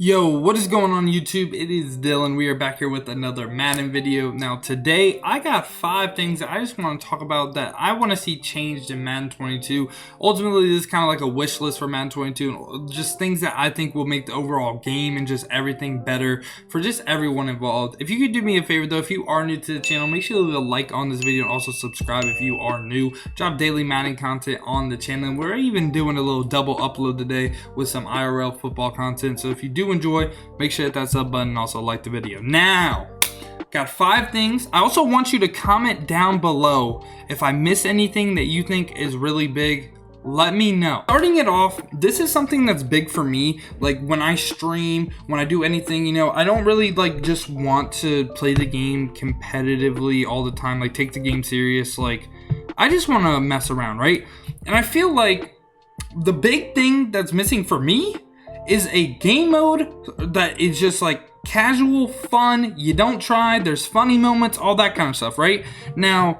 Yo, what is going on YouTube? It is Dylan. We are back here with another Madden video. Now today, I got 5 things that I just want to talk about that I want to see changed in Madden 22. Ultimately, this is kind of like a wish list for Madden 22. Just things that I think will make the overall game and just everything better for just everyone involved. If you could do me a favor though, if you are new to the channel, make sure to leave a like on this video and also subscribe if you are new. Drop daily Madden content on the channel. And we're even doing a little double upload today with some IRL football content. So if you do enjoy, make sure to hit that sub button and also like the video. Now, got 5 things. I also want you to comment down below if I miss anything that you think is really big. Let me know. Starting it off, this is something that's big for me. Like when I stream, when I do anything, you know, I don't really like just want to play the game competitively all the time, like take the game serious. Like I just want to mess around, right? And I feel like the big thing that's missing for me is a game mode that is just like casual fun. You don't try, there's funny moments, all that kind of stuff, right? Now,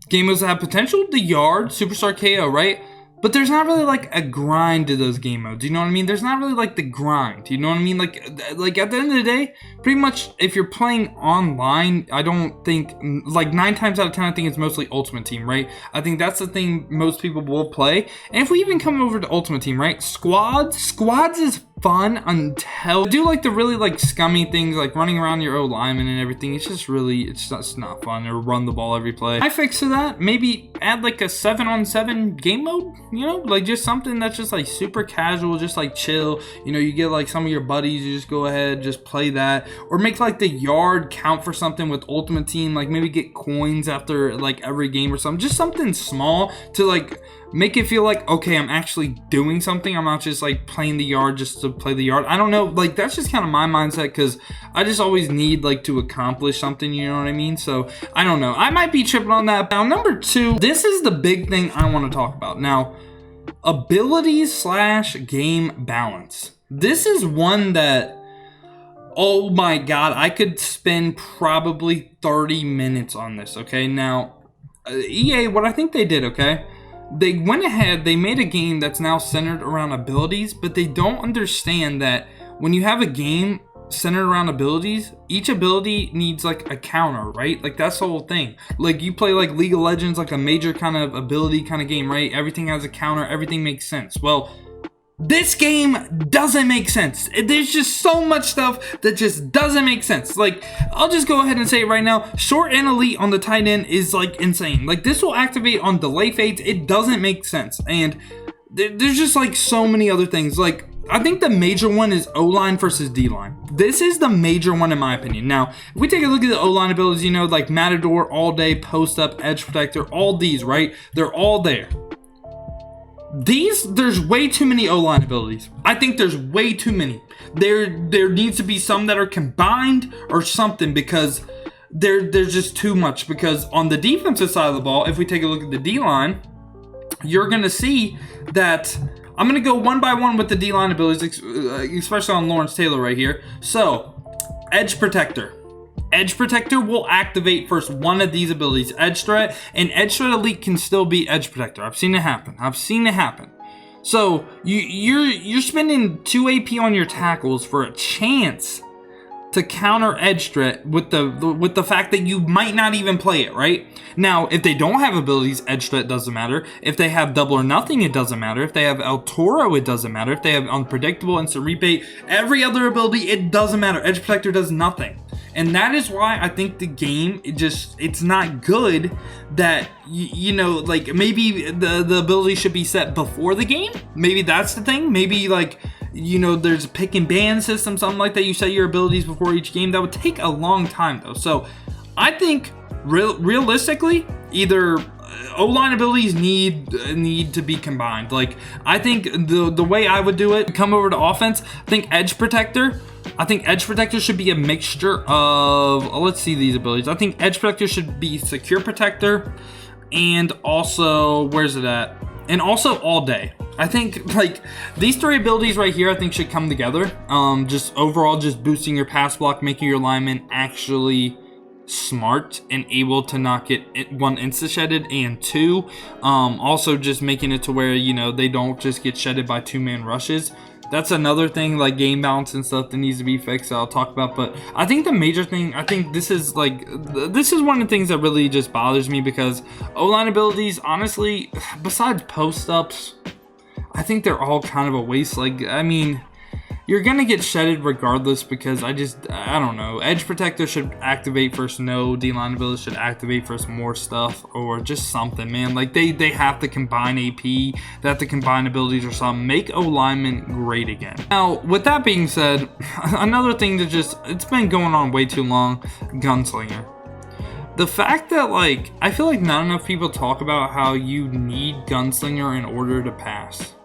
game modes that have potential, the yard, superstar KO, right? But there's not really like a grind to those game modes, you know what I mean? There's not really like the grind, you know what I mean? Like at the end of the day, pretty much if you're playing online, I don't think, like 9 times out of 10, I think it's mostly Ultimate Team, right? I think that's the thing most people will play. And if we even come over to Ultimate Team, right? Squads is fun until do like the really like scummy things like running around your old lineman and everything. It's just really, it's just not fun, or run the ball every play. I fix to that, maybe add like a 7-on-7 game mode, you know, like just something that's just like super casual, just like chill, you know, you get like some of your buddies, you just go ahead, just play that, or make like the yard count for something with Ultimate Team, like maybe get coins after like every game or something, just something small to like make it feel like, okay, I'm actually doing something. I'm not just like playing the yard just to play the yard. I don't know, like that's just kind of my mindset, because I just always need like to accomplish something, you know what I mean? So I don't know, I might be tripping on that. Now number 2, this is the big thing I want to talk about. Now, abilities / game balance. This is one that, oh my god, I could spend probably 30 minutes on this, okay? Now, EA, what I think they did, okay? They went ahead, they made a game that's now centered around abilities, but they don't understand that when you have a game centered around abilities, each ability needs like a counter, right? Like that's the whole thing. Like you play like League of Legends, like a major kind of ability kind of game, right? Everything has a counter, everything makes sense. Well, this game doesn't make sense. There's just so much stuff that just doesn't make sense. Like, I'll just go ahead and say it right now. Short and elite on the tight end is like insane. Like this will activate on delay fades. It doesn't make sense. And there's just like so many other things. Like I think the major one is O-line versus D-line. This is the major one in my opinion. Now, if we take a look at the O-line abilities, you know, like Matador, all day, post up, edge protector, all these, right? They're all there. There's way too many O-line abilities. I think there's way too many. There needs to be some that are combined or something, because there's just too much. Because on the defensive side of the ball, if we take a look at the D-line, you're going to see that I'm going to go one by one with the D-line abilities, especially on Lawrence Taylor right here. So, edge protector. Edge protector will activate first one of these abilities, edge threat, and edge threat elite can still be edge protector. I've seen it happen. So you're spending 2 AP on your tackles for a chance to counter edge threat with the fact that you might not even play it, right? Now, if they don't have abilities, edge threat doesn't matter. If they have double or nothing, it doesn't matter. If they have El Toro, it doesn't matter. If they have unpredictable, instant rebate, every other ability, it doesn't matter. Edge protector does nothing. And that is why I think the game, it's not good that, you know, like maybe the ability should be set before the game. Maybe that's the thing. Maybe like, you know, there's a pick and ban system, something like that. You set your abilities before each game. That would take a long time though. So I think realistically, either O-line abilities need to be combined. Like I think the way I would do it, come over to offense, I think edge protector should be a mixture of, let's see these abilities. I think edge protector should be secure protector, and also, where's it at? And also all day. I think like these 3 abilities right here, I think should come together. Just overall, just boosting your pass block, making your linemen actually smart and able to not get 1 insta shedded, and 2 also just making it to where, you know, they don't just get shedded by 2-man rushes. that's another thing, like game balance and stuff that needs to be fixed that I'll talk about. But I think the major thing, I think this is one of the things that really just bothers me, because O-line abilities, honestly, besides post-ups, I think they're all kind of a waste. Like, I mean, you're gonna get shedded regardless, because I don't know. Edge protector should activate first. No, D-line ability should activate first. More stuff, or just something, man. Like they have to combine AP. They have to combine abilities or something. Make O-linemen great again. Now, with that being said, another thing that it's been going on way too long. Gunslinger. The fact that, like, I feel like not enough people talk about how you need Gunslinger in order to pass.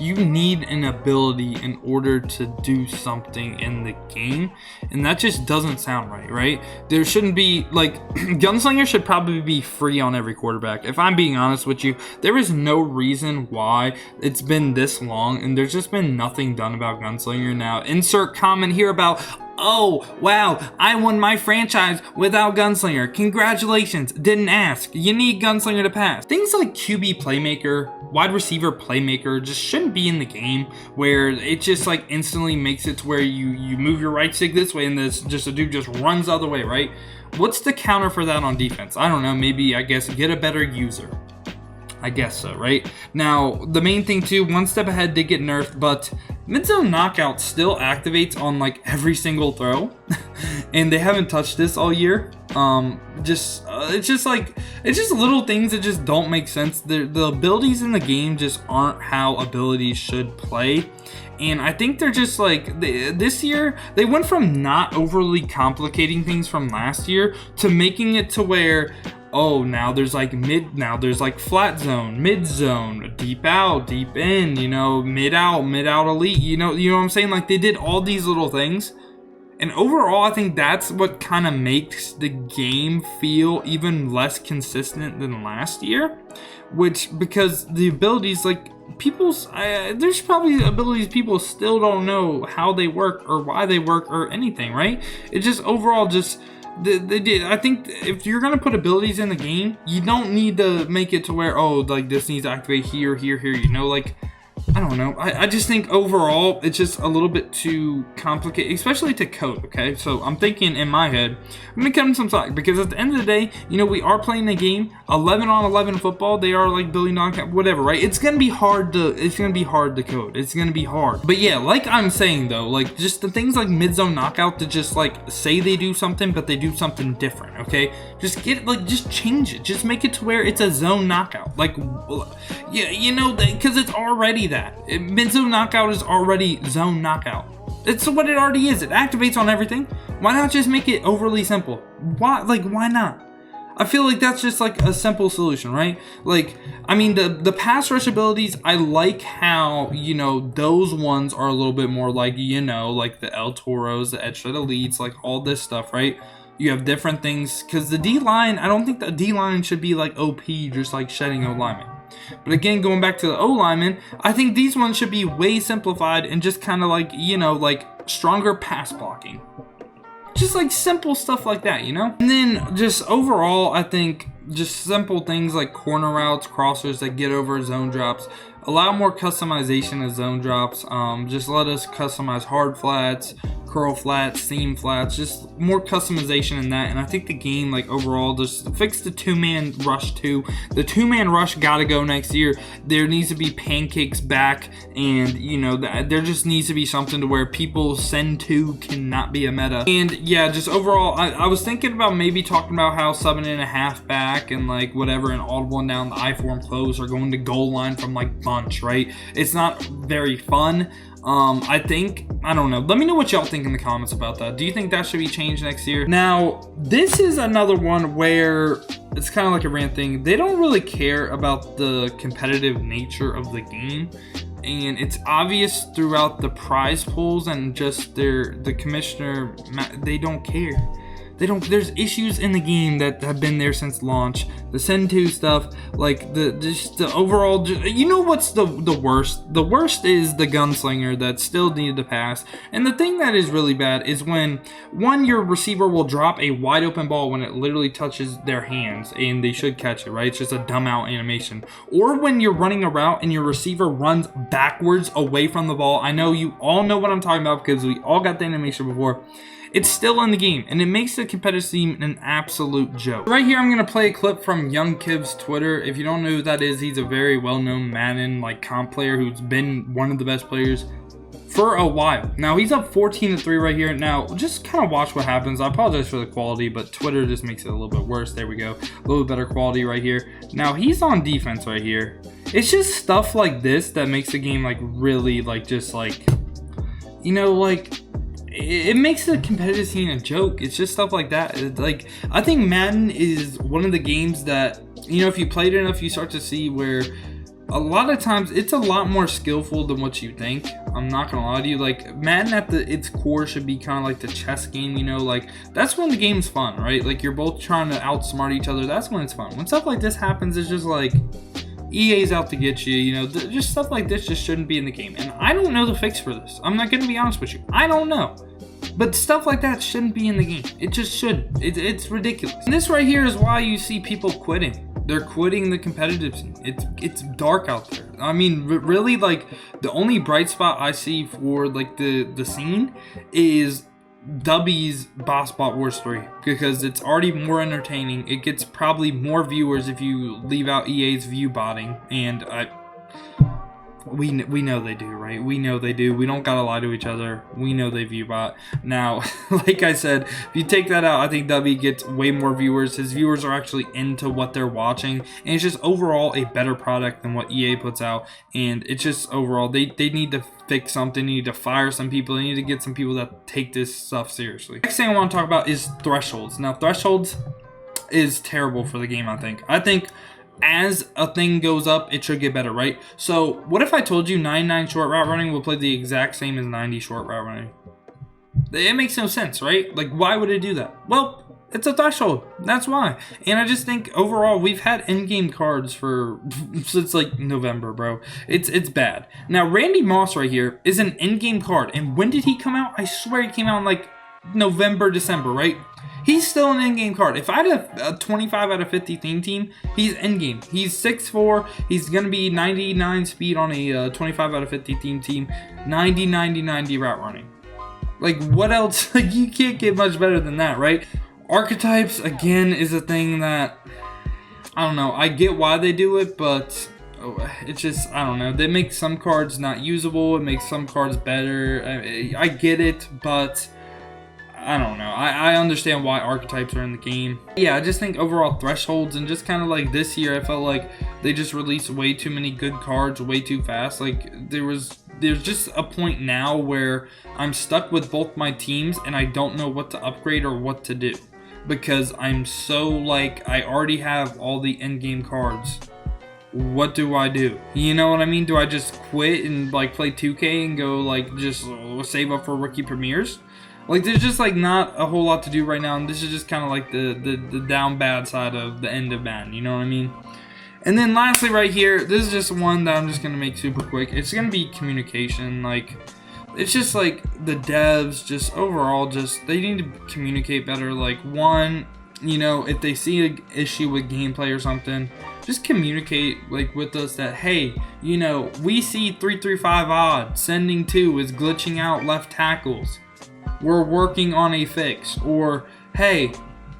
You need an ability in order to do something in the game, and that just doesn't sound right? There shouldn't be, like, Gunslinger should probably be free on every quarterback. If I'm being honest with you, there is no reason why it's been this long, and there's just been nothing done about Gunslinger. Now, insert comment here about, oh, wow, I won my franchise without Gunslinger. Congratulations, didn't ask. You need Gunslinger to pass. Things like QB playmaker, wide receiver playmaker just shouldn't be in the game, where it just like instantly makes it to where you move your right stick this way and this just a dude just runs the other way, right? What's the counter for that on defense? I don't know, maybe, I guess, get a better user. I guess so, right? Now, the main thing too, one step ahead did get nerfed, but mid-zone knockout still activates on like every single throw, and they haven't touched this all year. It's just little things that just don't make sense. The abilities in the game just aren't how abilities should play. And I think they're just like, this year, they went from not overly complicating things from last year to making it to where, oh, now there's like flat zone, mid zone, deep out, deep in, mid out elite, you know what I'm saying? Like, they did all these little things. And overall, I think that's what kind of makes the game feel even less consistent than last year. Because the abilities, like, there's probably abilities people still don't know how they work or why they work or anything, right? It just overall they did. I think if you're gonna put abilities in the game, you don't need to make it to where, oh, like this needs to activate here, like, I don't know. I just think overall it's just a little bit too complicated, especially to code, okay? So I'm thinking in my head, I'm going to cut them some slack, because at the end of the day, we are playing a game, 11 on 11 football. They are like building knockout, whatever, right? It's going to be hard to code. It's going to be hard. But yeah, like I'm saying though, like just the things like mid-zone knockout to just like say they do something, but they do something different, okay? Just just change it. Just make it to where it's a zone knockout. Like, yeah, because it's already that. Mid-zone knockout is already zone knockout. It's what it already is. It activates on everything. Why not just make it overly simple? Why not? I feel like that's just like a simple solution, right? Like, I mean, the pass rush abilities, I like how, those ones are a little bit more like, like the El Toros, the Edge Shot Elites, like all this stuff, right? You have different things, because the D-line, I don't think the D-line should be like OP, just like shedding O-linemen. But again, going back to the O-linemen, I think these ones should be way simplified and just kind of like, like stronger pass blocking. Just like simple stuff like that, And then just overall, I think just simple things like corner routes, crossers that get over zone drops. Allow more customization of zone drops. Just let us customize hard flats, curl flats, seam flats, just more customization in that. And I think the game, like overall, just fix the two-man rush too. The two-man rush gotta go next year. There needs to be pancakes back, and there just needs to be something to where people send to cannot be a meta. And yeah, just overall, I was thinking about maybe talking about how 7.5 back and like whatever, and audible and down the I-form close, or going to goal line from like bunch, right? It's not very fun. I don't know. Let me know what y'all think in the comments about that. Do you think that should be changed next year? Now, this is another one where it's kind of like a rant thing. They don't really care about the competitive nature of the game, and it's obvious throughout the prize pools and just the commissioner, they don't care. there's issues in the game that have been there since launch. The Send 2 stuff, like the overall, you know what's the worst? The worst is the Gunslinger that still needed to pass. And the thing that is really bad is when your receiver will drop a wide open ball when it literally touches their hands and they should catch it, right? It's just a dumb out animation. Or when you're running a route and your receiver runs backwards away from the ball. I know you all know what I'm talking about because we all got the animation before. It's still in the game, and it makes the competitive scene an absolute joke. Right here, I'm going to play a clip from Young Kiv's Twitter. If you don't know who that is, he's a very well-known Madden comp player who's been one of the best players for a while. Now, he's up 14-3 right here. Now, just kind of watch what happens. I apologize for the quality, but Twitter just makes it a little bit worse. There we go. A little bit better quality right here. Now, he's on defense right here. It's just stuff like this that makes the game, really, it makes the competitive scene a joke. It's just stuff like that. I think Madden is one of the games that, if you played it enough, you start to see where a lot of times it's a lot more skillful than what you think. I'm not gonna lie to you. Madden at its core should be kind of like the chess game, that's when the game's fun, right? You're both trying to outsmart each other. That's when it's fun. When stuff like this happens, it's just EA's out to get you, just stuff like this just shouldn't be in the game. And I don't know the fix for this. I'm not going to be honest with you. I don't know. But stuff like that shouldn't be in the game. It just shouldn't. It's ridiculous. And this right here is why you see people quitting. They're quitting the competitive scene. It's dark out there. I mean, really, the only bright spot I see for, the scene is Dubby's Boss Bot Wars 3, because it's already more entertaining. It gets probably more viewers if you leave out EA's view botting, and we know they do, right? We know they do. We don't gotta lie to each other. We know they view bot. Now, like I said, if you take that out, I think Dubby gets way more viewers. His viewers are actually into what they're watching, and it's just overall a better product than what EA puts out. And it's just overall, they need to fix something. They need to fire some people. They need to get some people that take this stuff seriously. Next thing I want to talk about is thresholds. Now, thresholds is terrible for the game, I think. As a thing goes up, it should get better, right? So what if I told you 99 short route running will play the exact same as 90 short route running? It makes no sense, right? Why would it do that? Well, it's a threshold. That's why. And I just think overall, we've had in-game cards since November, bro. It's bad. Now, Randy Moss right here is an in-game card. And when did he come out? I swear he came out in November, December, right? He's still an in-game card. If I had a 25 out of 50 theme team, he's in-game. He's 6'4". He's going to be 99 speed on a 25 out of 50 theme team. 90, 90, 90 route running. What else? You can't get much better than that, right? Archetypes, again, is a thing that, I don't know. I get why they do it, but it's just, I don't know. They make some cards not usable. It makes some cards better. I get it, but I don't know. I understand why archetypes are in the game. Yeah, I just think overall thresholds, and just kind of this year, I felt like they just released way too many good cards way too fast. There's just a point now where I'm stuck with both my teams and I don't know what to upgrade or what to do, because I'm so I already have all the end game cards. What do I do? You know what I mean? Do I just quit and play 2K and go just save up for rookie premieres? There's just not a whole lot to do right now, and this is just kind of the down bad side of the end of Madden, you know what I mean? And then lastly right here, this is just one that I'm just going to make super quick. It's going to be communication. It's just the devs, just overall, they need to communicate better. One, if they see an issue with gameplay or something, just communicate with us that, hey, we see 335 odd, sending 2 is glitching out left tackles. We're working on a fix. Or, hey,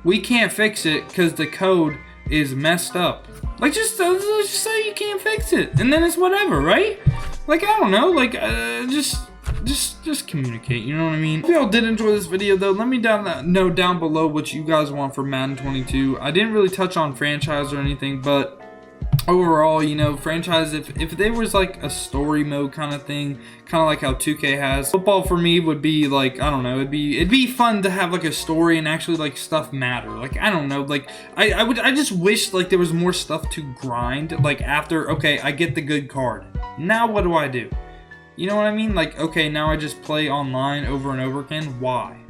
we can't fix it because the code is messed up. Just say you can't fix it, and then it's whatever, right? I don't know, just communicate, you know what I mean? If y'all did enjoy this video though, let me know down below what you guys want for Madden 22. I didn't really touch on franchise or anything, but overall, franchise, if there was a story mode kind of thing, kind of like how 2K has, football for me would be I don't know, it'd be fun to have a story and actually stuff matter. I don't know, I just wish there was more stuff to grind. After, okay, I get the good card, now what do I do? You know what I mean? Okay, now I just play online over and over again. Why?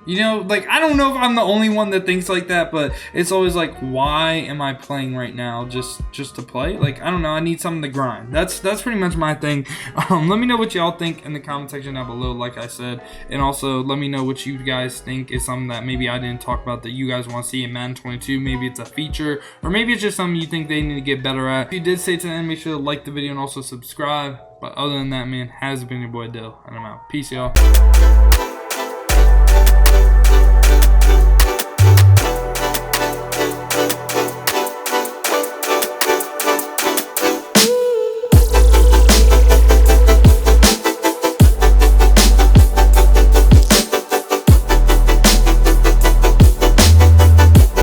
You know, like, I don't know if I'm the only one that thinks like that, but it's always like, why am I playing right now just to play? Like, I don't know, I need something to grind. That's pretty much my thing. Let me know what y'all think in the comment section down below, like I said, and also let me know what you guys think is something that maybe I didn't talk about that you guys want to see in Madden 22. Maybe it's a feature, or maybe it's just something you think they need to get better at. If you did stay to the end, make sure to like the video and also subscribe. But other than that, man, has been your boy Dill, and I'm out. Peace, y'all.